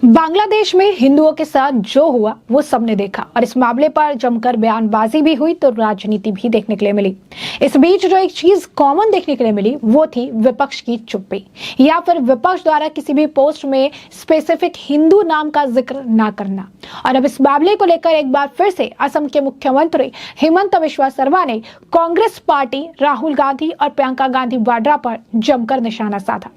बांग्लादेश में हिंदुओं के साथ जो हुआ वो सबने देखा और इस मामले पर जमकर बयानबाजी भी हुई तो राजनीति भी देखने के लिए मिली। इस बीच जो एक चीज कॉमन देखने के लिए मिली वो थी विपक्ष की चुप्पी या फिर विपक्ष द्वारा किसी भी पोस्ट में स्पेसिफिक हिंदू नाम का जिक्र ना करना। और अब इस मामले को लेकर एक बार फिर से असम के मुख्यमंत्री हिमंत बिस्वा शर्मा ने कांग्रेस पार्टी, राहुल गांधी और प्रियंका गांधी वाड्रा पर जमकर निशाना साधा।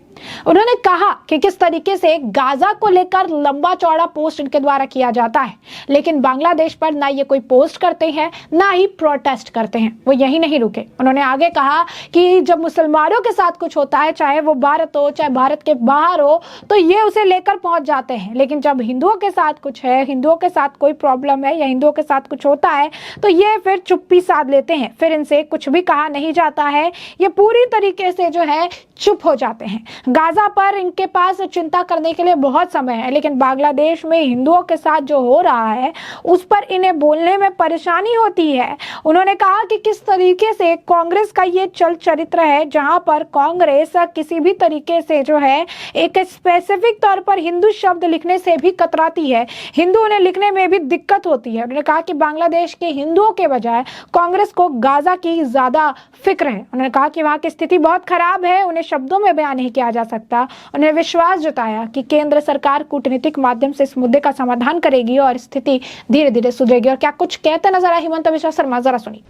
उन्होंने कहा कि किस तरीके से गाजा को लेकर लंबा चौड़ा पोस्ट इनके द्वारा किया जाता है, लेकिन बांग्लादेश पर ना ये कोई पोस्ट करते हैं ना ही प्रोटेस्ट करते हैं। वो यही नहीं रुके, उन्होंने आगे कहा कि जब मुसलमानों के साथ कुछ होता है, चाहे वो भारत हो चाहे भारत के बाहर हो, तो ये उसे लेकर पहुंच जाते हैं, लेकिन जब हिंदुओं के साथ कुछ है, हिंदुओं के साथ कोई प्रॉब्लम है या हिंदुओं के साथ कुछ होता है तो ये फिर चुप्पी साध लेते हैं, फिर इनसे कुछ भी कहा नहीं जाता है, ये पूरी तरीके से जो है चुप हो जाते हैं। गाजा पर इनके पास चिंता करने के लिए बहुत समय है, लेकिन बांग्लादेश में हिंदुओं के साथ जो हो रहा है उस पर इन्हें बोलने में परेशानी होती है। उन्होंने कहा कि किस तरीके से कांग्रेस का ये चल चरित्र है, जहां पर कांग्रेस किसी भी तरीके से जो है एक स्पेसिफिक तौर पर हिंदू शब्द लिखने से भी कतराती है, हिंदू उन्हें लिखने में भी दिक्कत होती है। उन्होंने कहा कि बांग्लादेश के हिंदुओं के बजाय कांग्रेस को गाजा की ज्यादा फिक्र है। उन्होंने कहा कि वहां की स्थिति बहुत खराब है, उन्हें शब्दों में बयान नहीं किया जा सकता। उन्होंने विश्वास जताया कि केंद्र सरकार कूटनीतिक माध्यम से इस मुद्दे का समाधान करेगी और स्थिति धीरे धीरे सुधरेगी। और क्या कुछ कहते नजर आए हिमंत बिस्वा शर्मा, जरा सुनिए।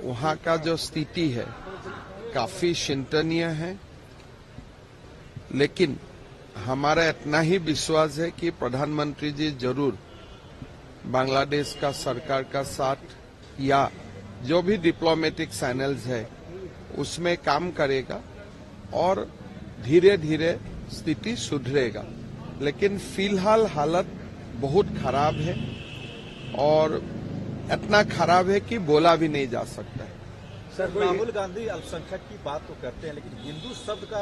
वहां का जो स्थिति है काफी चिंतनीय है, लेकिन हमारा इतना ही विश्वास है कि प्रधानमंत्री जी जरूर बांग्लादेश का सरकार का साथ या जो भी डिप्लोमेटिक चैनल्स है उसमें काम करेगा और धीरे धीरे स्थिति सुधरेगा। लेकिन फिलहाल हालत बहुत खराब है और इतना खराब है कि बोला भी नहीं जा सकता है। सर, राहुल गांधी अल्पसंख्यक की बात तो करते हैं, लेकिन हिंदू शब्द का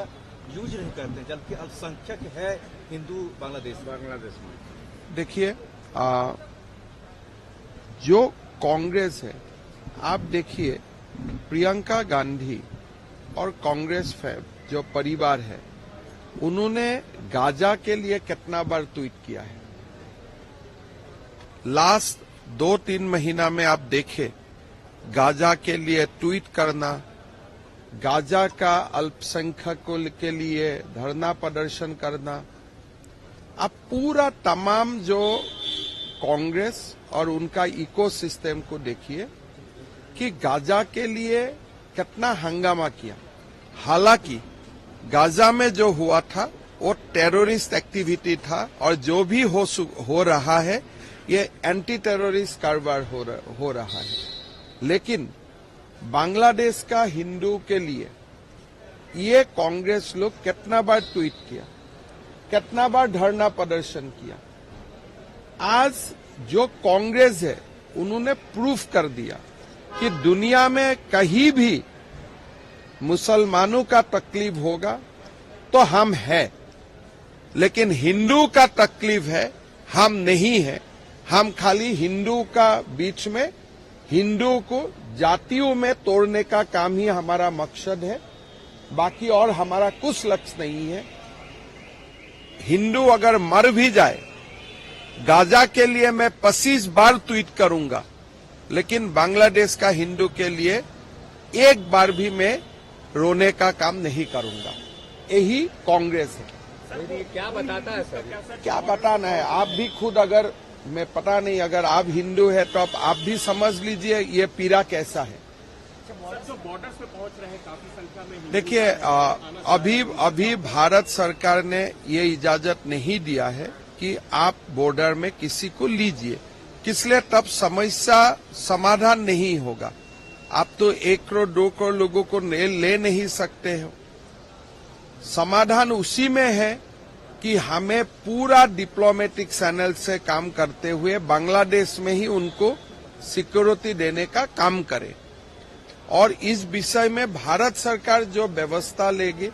यूज नहीं करते हैं, जबकि अल्पसंख्यक है हिंदू बांग्लादेश में। देखिए, जो कांग्रेस है, आप देखिए प्रियंका गांधी और कांग्रेस जो परिवार है उन्होंने गाजा के लिए कितना बार ट्वीट किया है। लास्ट 2-3 महीना में आप देखें, गाजा के लिए ट्वीट करना, गाजा का अल्पसंख्यकों के लिए धरना प्रदर्शन करना, आप पूरा तमाम जो कांग्रेस और उनका इकोसिस्टम को देखिए कि गाजा के लिए कितना हंगामा किया। हालांकि गाजा में जो हुआ था वो टेररिस्ट एक्टिविटी था और जो भी हो रहा है ये एंटी टेररिस्ट कारोबार हो रहा है। लेकिन बांग्लादेश का हिंदू के लिए ये कांग्रेस लोग कितना बार ट्वीट किया, कितना बार धरना प्रदर्शन किया। आज जो कांग्रेस है उन्होंने प्रूफ कर दिया कि दुनिया में कहीं भी मुसलमानों का तकलीफ होगा तो हम हैं, लेकिन हिंदू का तकलीफ है हम नहीं है। हम खाली हिंदू का बीच में हिंदू को जातियों में तोड़ने का काम ही हमारा मकसद है, बाकी और हमारा कुछ लक्ष्य नहीं है। हिंदू अगर मर भी जाए, गाजा के लिए मैं 25 बार ट्वीट करूंगा, लेकिन बांग्लादेश का हिंदू के लिए एक बार भी मैं रोने का काम नहीं करूंगा। यही कांग्रेस है। सर, क्या बताता है सर? क्या बताना है, आप भी खुद, अगर मैं पता नहीं, अगर आप हिंदू है तो आप भी समझ लीजिए ये पीड़ा कैसा है। जो बॉर्डर्स पे पहुंच रहे हैं काफी संख्या में। देखिए, अभी भारत सरकार ने ये इजाजत नहीं दिया है कि आप बॉर्डर में किसी को लीजिए, इसलिए तब समस्या समाधान नहीं होगा। आप तो 1 करोड़ 2 करोड़ लोगों को ले नहीं सकते हो। समाधान उसी में है कि हमें पूरा डिप्लोमेटिक चैनल से काम करते हुए बांग्लादेश में ही उनको सिक्योरिटी देने का काम करें। और इस विषय में भारत सरकार जो व्यवस्था लेगी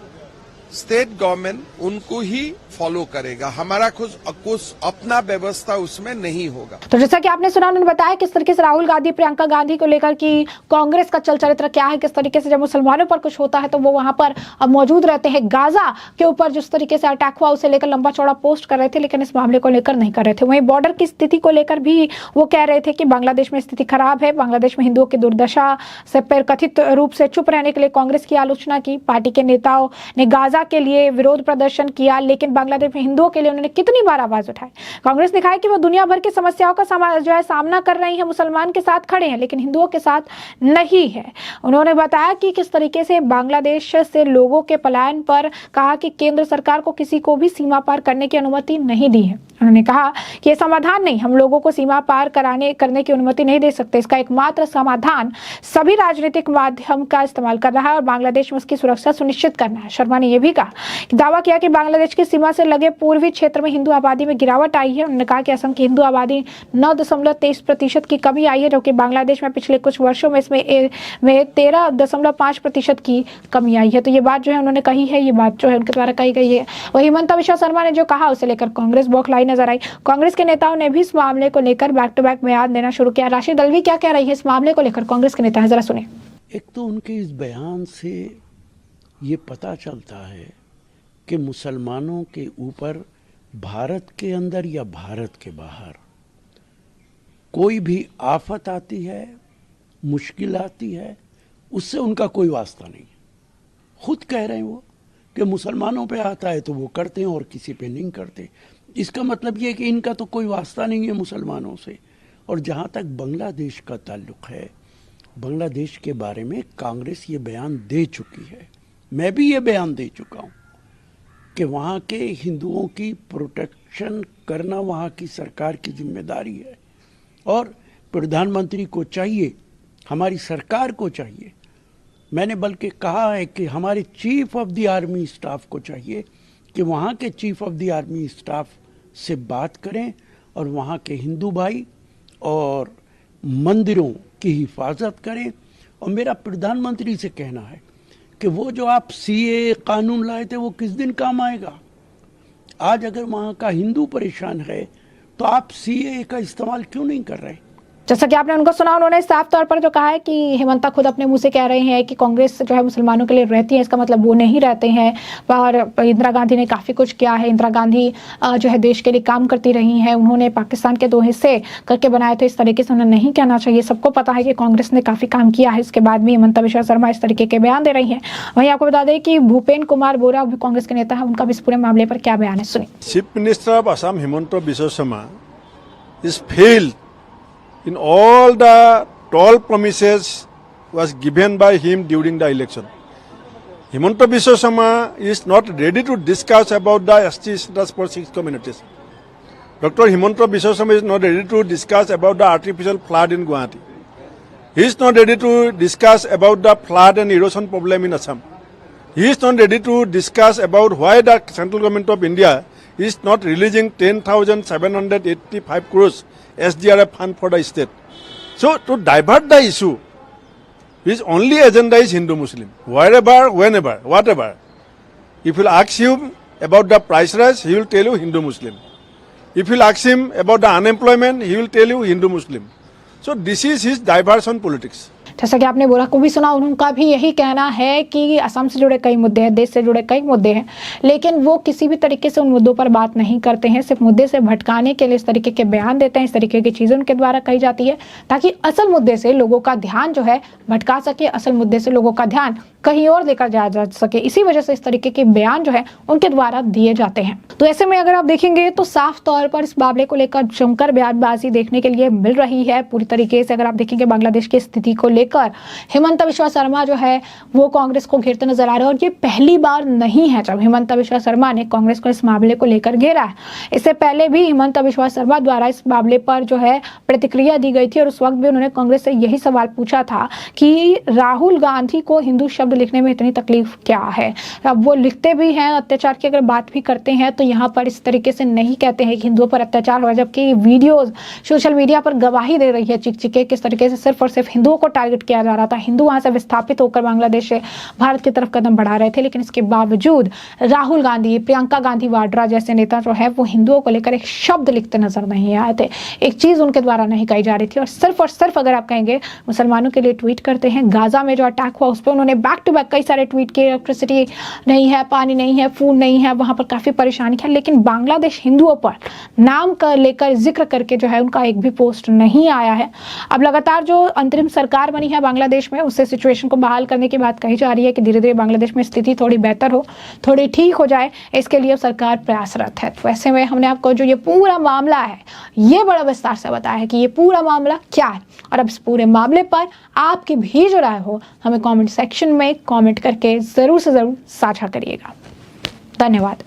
स्टेट गवर्नमेंट उनको ही फॉलो करेगा। हमारा कुछ अपना व्यवस्था उसमें नहीं होगा। तो जैसा कि आपने सुना, उन्होंने बताया किस तरीके से राहुल गांधी प्रियंका गांधी को लेकर कि कांग्रेस का चल चरित्र क्या है, किस तरीके से जब मुसलमानों पर कुछ होता है तो वो वहां पर मौजूद रहते हैं। गाजा के ऊपर जिस तरीके से अटैक हुआ उसे लेकर लंबा चौड़ा पोस्ट कर रहे थे, लेकिन इस मामले को लेकर नहीं कर रहे थे। वहीं बॉर्डर की स्थिति को लेकर भी वो कह रहे थे कि बांग्लादेश में स्थिति खराब है, बांग्लादेश में हिंदुओं की दुर्दशा से पर कथित रूप से चुप रहने के लिए कांग्रेस की आलोचना की। पार्टी के नेताओं ने गाजा के लिए विरोध प्रदर्शन किया, लेकिन बांग्लादेश में हिंदुओं के लिए उन्होंने कितनी बार आवाज उठाई। कांग्रेस ने कहा कि वो दुनिया भर की समस्याओं का सामना कर रही है, मुसलमान के साथ खड़े हैं लेकिन हिंदुओं के साथ नहीं है। उन्होंने बताया कि किस तरीके से बांग्लादेश से लोगों के पलायन पर कहा कि केंद्र सरकार को किसी को भी सीमा पार करने की अनुमति नहीं दी है। उन्होंने कहा कि ये समाधान नहीं, हम लोगों को सीमा पार करने की अनुमति नहीं दे सकते। इसका एकमात्र समाधान सभी राजनीतिक माध्यम का इस्तेमाल कर रहा है और बांग्लादेश में उसकी सुरक्षा सुनिश्चित करना है। शर्मा ने यह भी कहा कि दावा किया कि बांग्लादेश की सीमा से लगे पूर्वी क्षेत्र में हिंदू आबादी में गिरावट आई है। उन्होंने कहा कि असम की हिंदू आबादी 9.23% की कमी आई है, जबकि बांग्लादेश में पिछले कुछ वर्षों में इसमें 13.5% की कमी आई है। तो ये बात जो है उन्होंने कही है, ये बात जो है उनके द्वारा कही गई है। वही हिमंता बिश्वा शर्मा ने जो कहा उसे लेकर कांग्रेस बौखलाई नजर आई। कांग्रेस के नेताओं ने भी इस मामले को लेकर बैक टू बैक बयान देना शुरू किया। राशिद अल्वी क्या कह रही है इस मामले को लेकर, कांग्रेस के नेता हैं, जरा सुने। एक तो उनके इस बयान से ये पता चलता है कि मुसलमानों के ऊपर भारत के अंदर या भारत के बाहर कोई भी आफत आती है, मुश्किल आती है, उससे उनका कोई वास्ता नहीं। खुद कह रहे हैं वो कि मुसलमानों पे आता है तो वो करते हैं और किसी पे नहीं करते। इसका मतलब ये कि इनका तो कोई वास्ता नहीं है मुसलमानों से। और जहाँ तक बांग्लादेश का ताल्लुक है, बांग्लादेश के बारे में कांग्रेस ये बयान दे चुकी है, मैं भी ये बयान दे चुका हूँ कि वहाँ के हिंदुओं की प्रोटेक्शन करना वहाँ की सरकार की जिम्मेदारी है और प्रधानमंत्री को चाहिए, हमारी सरकार को चाहिए, मैंने बल्कि कहा है कि हमारे chief of the army staff को चाहिए कि वहाँ के chief of the army staff से बात करें और वहाँ के हिंदू भाई और मंदिरों की हिफाजत करें। और मेरा प्रधानमंत्री से कहना है कि वो जो आप सीए कानून लाए थे वो किस दिन काम आएगा। आज अगर वहाँ का हिंदू परेशान है तो आप सीए का इस्तेमाल क्यों नहीं कर रहे। जैसा कि आपने उनको सुना, उन्होंने साफ तौर पर जो कहा है कि हिमंता खुद अपने मुंह से कह रहे हैं कि कांग्रेस जो है मुसलमानों के लिए रहती है, इसका मतलब वो नहीं रहते हैं। और इंदिरा गांधी ने काफ़ी कुछ किया है, इंदिरा गांधी जो है देश के लिए काम करती रही हैं, उन्होंने पाकिस्तान के 2 हिस्से करके बनाए थे। इस तरीके से उन्हें नहीं कहना चाहिए। सबको पता है कि कांग्रेस ने काफ़ी काम किया है। इसके बाद भी हिमंता बिश्वा शर्मा इस तरीके के बयान दे रही हैं। वहीं आपको बता दें कि भूपेन कुमार बोरा भी कांग्रेस के नेता है, उनका भी इस पूरे मामले पर क्या बयान है, सुनिए। Chief minister of Assam Himanta Bishwa Sharma is failed in all the tall promises was given by him during the election. Himanta Biswa Sarma is not ready to discuss about the ST status for 6 communities. Dr. Himanta Biswa Sarma is not ready to discuss about the artificial flood in Guwahati. He is not ready to discuss about the flood and erosion problem in Assam. He is not ready to discuss about why the central government of India is not releasing 10,785 crores SDRF fund for the state. So to divert the issue, his only agenda is Hindu-Muslim. Wherever, whenever, whatever. If you ask him about the price rise, he will tell you Hindu-Muslim. If you ask him about the unemployment, he will tell you Hindu-Muslim. So this is his diversion politics. जैसा कि आपने बोरा को भी सुना, उनका भी यही कहना है कि असम से जुड़े कई मुद्दे हैं, देश से जुड़े कई मुद्दे हैं, लेकिन वो किसी भी तरीके से उन मुद्दों पर बात नहीं करते हैं। सिर्फ मुद्दे से भटकाने के लिए इस तरीके के बयान देते हैं, इस तरीके की चीज़ें उनके द्वारा कही जाती है ताकि असल मुद्दे से लोगों का ध्यान जो है भटका सके, असल मुद्दे से लोगों का ध्यान कहीं और लेकर जाया जा सके। इसी वजह से इस तरीके के बयान जो है उनके द्वारा दिए जाते हैं। तो ऐसे में अगर आप देखेंगे तो साफ तौर पर इस मामले को लेकर जमकर बयानबाजी देखने के लिए मिल रही है पूरी तरीके से। अगर आप देखेंगे बांग्लादेश की स्थिति को लेकर हिमंता बिश्वा शर्मा जो है वो कांग्रेस को घेरते नजर आ रहे हैं और ये पहली बार नहीं है जब हिमंता बिश्वा शर्मा ने कांग्रेस को इस मामले को लेकर घेरा है। इससे पहले भी हिमंता बिश्वा शर्मा द्वारा इस मामले पर जो है प्रतिक्रिया दी गई थी और उस वक्त भी उन्होंने कांग्रेस से यही सवाल पूछा था कि राहुल गांधी को हिंदू शब्द लिखने में इतनी तकलीफ क्या है। अब वो लिखते भी हैं, अत्याचार की अगर बात भी करते हैं तो यहाँ पर इस तरीके से नहीं कहते हैं कि हिंदुओं पर अत्याचार हुआ, जबकि वीडियोज सोशल मीडिया पर गवाही दे रही है चिक चिके किस तरीके से सिर्फ और सिर्फ हिंदुओं को टारगेट टारगेट किया जा रहा था, हिंदू वहां से विस्थापित होकर बांग्लादेश से भारत की तरफ कदम बढ़ा रहे थे। लेकिन इसके बावजूद राहुल गांधी, प्रियंका गांधी वाड्रा जैसे नेता जो है वो हिंदुओं को लेकर एक शब्द लिखते नजर नहीं आए थे, एक चीज उनके द्वारा नहीं कही जा रही थी। और सिर्फ अगर आप कहेंगे मुसलमानों के लिए ट्वीट करते हैं, गाजा में जो अटैक हुआ उस पर उन्होंने बैक टू बैक कई सारे ट्वीट किए, इलेक्ट्रिसिटी नहीं है, पानी नहीं है, फूड नहीं है, वहां पर काफी परेशानी है। लेकिन बांग्लादेश हिंदुओं पर नाम कर लेकर जिक्र करके जो है उनका एक भी पोस्ट नहीं आया है। अब लगातार जो अंतरिम सरकार बनी है बांग्लादेश में, उससे सिचुएशन को बहाल करने की बात कही जा रही है कि धीरे धीरे बांग्लादेश में स्थिति थोड़ी बेहतर हो, थोड़ी ठीक हो जाए, इसके लिए सरकार प्रयासरत है। तो ऐसे में हमने आपको जो ये पूरा मामला है ये बड़ा विस्तार से बताया है कि ये पूरा मामला क्या है। और अब इस पूरे मामले पर आपकी भी जो राय हो हमें कमेंट सेक्शन में कमेंट करके जरूर से जरूर साझा करिएगा। धन्यवाद।